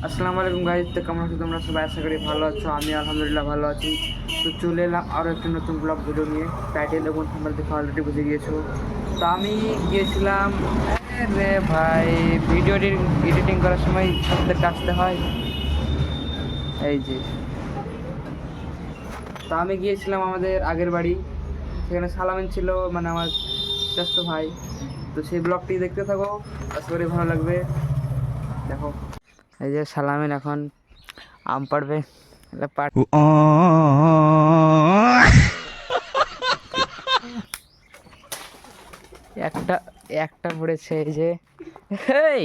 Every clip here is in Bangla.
আসসালামু আলাইকুম গাইজ, তো কেমন আছো তোমরা সবাই? আশা করি ভালো আছো। আমি আলহামদুলিল্লাহ ভালো আছি। তো চলে এলাম আরও একটি নতুন ব্লগ ভিডিও নিয়ে। টাইটেল এবং থাম্বনেল দেখে অলরেডি বুঝে গিয়েছো। তো আমি গিয়েছিলাম, রে ভাই, ভিডিও এডিটিং করার সময় শব্দের আসতে হয়, এই যে। তো আমি গিয়েছিলাম আমাদের আগের বাড়ি, সেখানে সালামিন ছিল, মানে আমার চাচাতো ভাই। তো সেই ব্লগটি দেখতে থাকো, আশা করি ভালো লাগবে। দেখো, এই যে সালামিন এখন আম পাড়বে। একটা একটা পড়েছে, এই যে। এই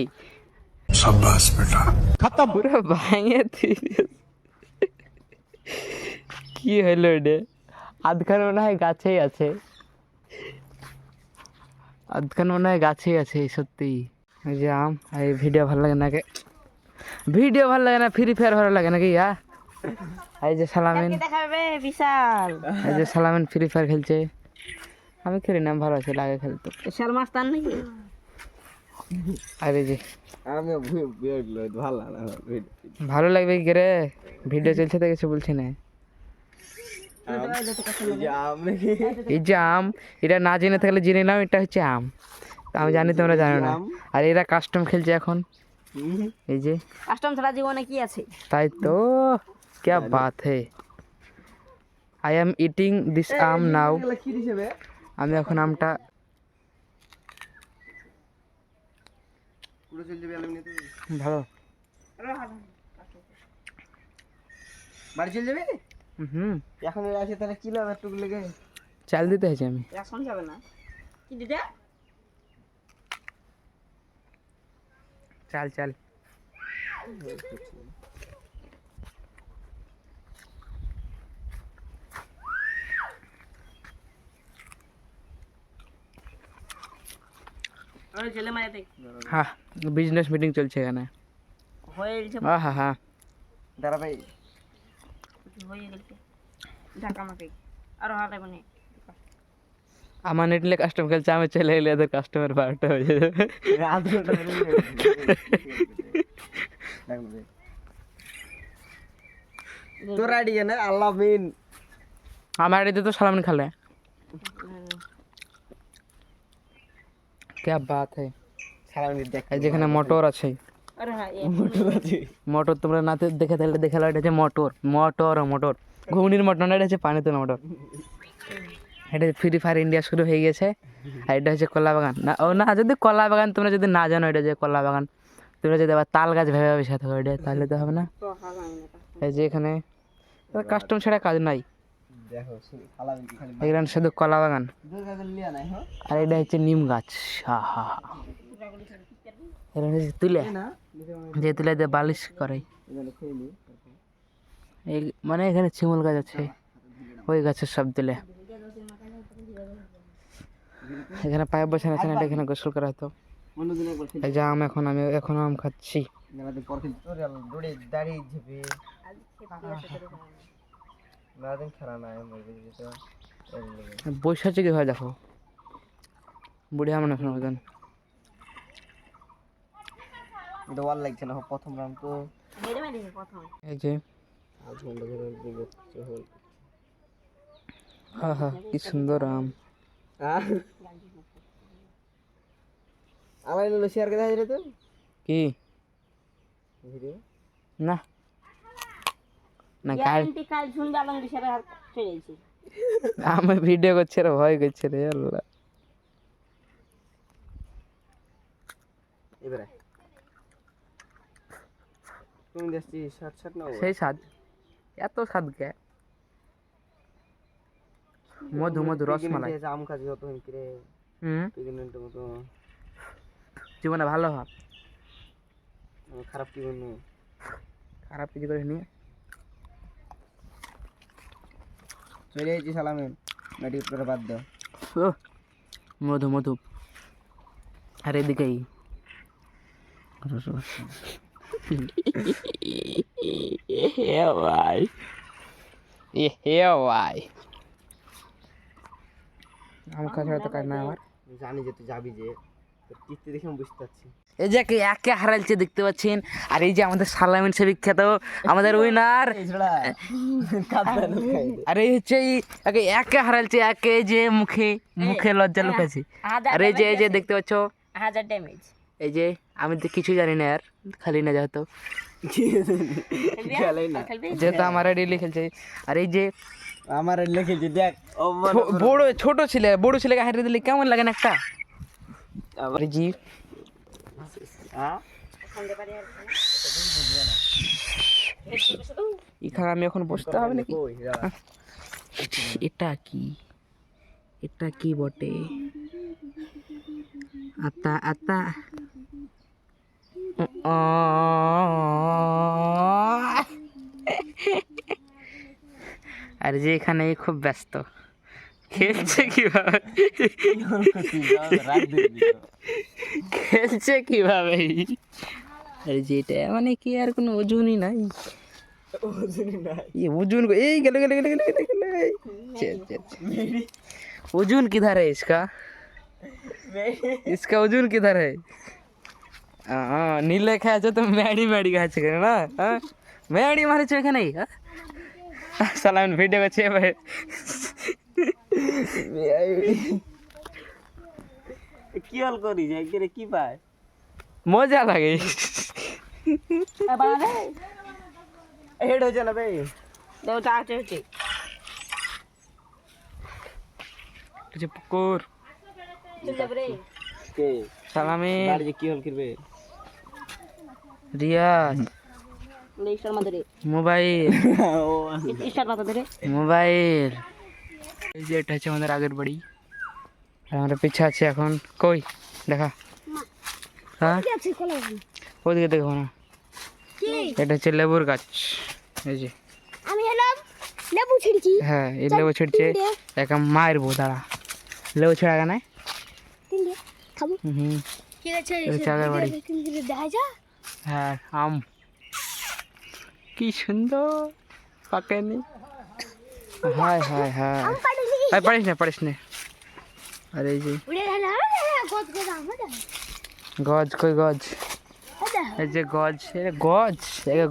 शाबाश बेटा খতম, পুরো ভাঙে দিয়েছে। কি হইলো এটা? আধখান মনে হয় গাছেই আছে, আধখান মনে হয় গাছেই আছে সত্যি। এই যে আম। আর এই ভিডিও ভালো লাগে নাকি? ভিডিও ভালো লাগে না, ফ্রি ফায়ার ভালো লাগে নাকি? এই যে সালামিন, দেখাবে বিশাল এই যে সালামিন ফ্রি ফায়ার খেলছে। আমি খেলি না, ভালো আছে, লাগে খেলতে। বিশাল মাছ তার নাকি? আর এই যে আমি ভালো লাগবে কি রে? ভিডিও চলছে তো, কিছু বলছি না। এই যে আম, এটা না জেনে থাকলে জেনে নাও, এটা হচ্ছে আম। আমি জানি তোমরা জানো না। আর এরা কাস্টম খেলছে এখন, এই যে। কাস্টম ছাড়া জীবনে কি আছে? তাই তো, क्या बात है। আই এম ইটিং দিস আম নাও। আমি এখন আমটা ভালো। বাড়ি চলে যাবে হুম, এখন আছে, তাহলে কি লাভ একটু লেগে? চাল দিতে হয়েছে আমি। এখন যাবে না কি দিতে? চাল চাল ওই ছেলে মারাতে হ্যাঁ, বিজনেস মিটিং চলছে এখানে। হয়ে গেছে, হ্যাঁ হ্যাঁ, দাঁড়া ভাই, হয়ে গেছে। ঢাকা মাকে আর হাতে মানে আমার নেটলে কাস্টম খেলছে, আমি চলে এলে এদের কাস্টমার 12টা হয়ে যাবে। আধ ঘন্টা ধরে তোর আইডি জানে আল্লাহ মিন। আমার এদিকে তো সালামিন খালে। क्या बात है। সালামি দেখ, এই যেখানে মোটর আছে, আরে হ্যাঁ মোটর আছে। মোটর তোমরা না দেখে থাকলে দেখে নাও, এটা হচ্ছে মোটর। মোটর মোটর ঘুগনির মোটর না, এটা হচ্ছে পানি তোলা মোটর। এটা ফ্রি ফায়ার ইন্ডিয়া শুরু হয়ে গেছে। আর এটা হচ্ছে কলা বাগান না, ও না, যদি কলা বাগান তোমরা যদি না জানো এটা যে কলা বাগান, তোমরা যদি আবার তাল গাছ ভেবে ভেবে সাথে এটা, তাহলে তো হবে না। তো হালাম না এই যে এখানে কাস্টম ছাড়া কাজ নাই, দেখো সালামি কি খালি এখানে শুধু কলা বাগান। দুই কাগজ লিয়া নাই। হ্যাঁ আর এটা হচ্ছে নিম গাছ। হা হা হা। এখানে হচ্ছে তুলে, না যে তুলে দিয়ে বালিশ করে। এখানে খেয়ে নি। এই মানে এখানে শিমুল গাছ আছে, ওই গাছের সব দিলে। এখানে পাইপ বসানো আছে না, এটা এখানে গোসল করা হতো। অন্যদিন একবার খেলি। এই যে আম, এখন আমি এখনো আম খাচ্ছি। নাদিন পর খেলি তোর দৌড়ে দাঁড়িয়ে ঝেপে নাদিন খেলা নাই মরবে যেতে। বৈশাখী কি হয় দেখো, বুড়ি আমার এখন মতন। এটা ওয়াল লাগছে না প্রথম রাউন্ড তো। মেরে মেরে প্রথম এই যে আধ ঘন্টা ধরে দিবো হল। হা হা, কি সুন্দর আম। আমার এলো শেয়ার করে দেখা তো কি ভিডিও না না, কাল গ্যারান্টি কাল শুনবে আলম দিশারে হাত চলে গেছে। আমি ভিডিও করছি রে, ভয় করছে রে আল্লাহ। এবারে তুমি দেখছি 60 না সেই স্বাদ, এত স্বাদ কে? মধু মধু রসমালাই। আম খাচ্ছি যত হিমকিরে প্রেগনেন্টের মতো। জীবনে ভালো ভাব, খারাপ কি বলবো? খারাপ কিছু করে নিয়ে চলে এসেছি সালামে মেডিকেট করে বাদ দাও। মধু মধু। আর এদিকেই ভাই, ভাই আম খাওয়া ছাড়া তো কাজ নাই আমার। জানি যে তুই যাবি, যে তোর টিকতে দেখে আমি বুঝতে পারছি। এই যে একে হারাইছে দেখতে পাচ্ছেন, আর এই যে আমাদের সালামিন সে বিখ্যাত আমাদের উইনার, আর এই হচ্ছে একে হারাইছে, একে যে মুখে মুখে লজ্জা লুকাছে। আর এই যে দেখতে পাচ্ছ 1000 ড্যামেজ। এই যে আমি তো কিছু জানি না আর, খালি না যেহেতু যেহেতু আমার ডেলি খেলছে। আর এই যে আমার লিখেছি দেখ বড় ছোট ছেলেকে হারিয়ে দিলে কেমন লাগে না একটা। আবার জি এখানে আমি এখন বসতে হবে নাকি? এটা কি বটে? আতা আতা আর যে এখানে খুব ব্যস্ত, খেলছে কিভাবে আর যে এটা মানে কি আর কোনো ওজনই নাই, ওজন এই গেলে ওজন किधर है इसका ওজন किधर है? নীলে খাচ্ছে তো ম্যাডি খাচ্ছে কেন না? ম্যাডি মারেছে এখানে। সালাম ভিডিও করছে ভাই, কি হল করি যাই করে কি পায়? মজা লাগে। হেড হয়ে চলে ভাই দেওটা আছে হচ্ছে পুকুর চল যাব রে। কে সালামি বাড়ি যে কি হল করবে? রিয়াজ লেস্টার মধ্যে রে মোবাইল স্টার মধ্যে রে মোবাইল। এই যে এটা হচ্ছে আমাদের আগের বাড়ি, আর আমরা পিছে আছে এখন। কই দেখা, হ্যাঁ ওদিকে দেখো না, এটা হচ্ছে লেবুর গাছ। এই যে আমি এলাম লেবু ছিড়ছি হ্যাঁ, এই লেবু ছিড়ছে, একা মারবো দাঁড়া। লেবু ছিড়া কেন? তিনটে খাবো হুম ঠিক আছে এটা হচ্ছে আগের বাড়ি। দেখা যা হ্যাঁ আম কি সুন্দর পাকেনি। হায় হায় হায়, পারিস না। আর এই যে উড়ে গেল গজ গজ আমার গজ, কই গজ? এই যে গজ,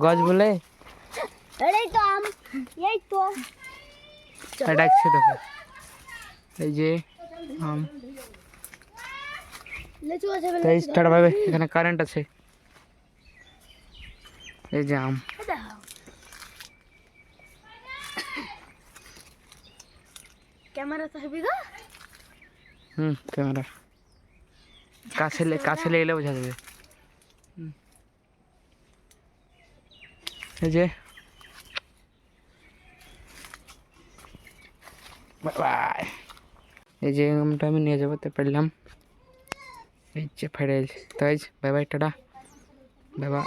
গজ বলে এই তো আম এই তো ডাকছে দেখো। এই যে আম, লেচু আছে তাই স্টার্ট ভাবে, এখানে কারেন্ট আছে। এই যে আম, ক্যামেরা তো হবে গো ক্যামেরা কাছে এলে বোঝা যাবে। এই যে বাই, এই যে আমটা আমি নিয়ে যাবো, তো পারলাম। এই যে ফেড়ে, তাই bye bye, tata, bye bye.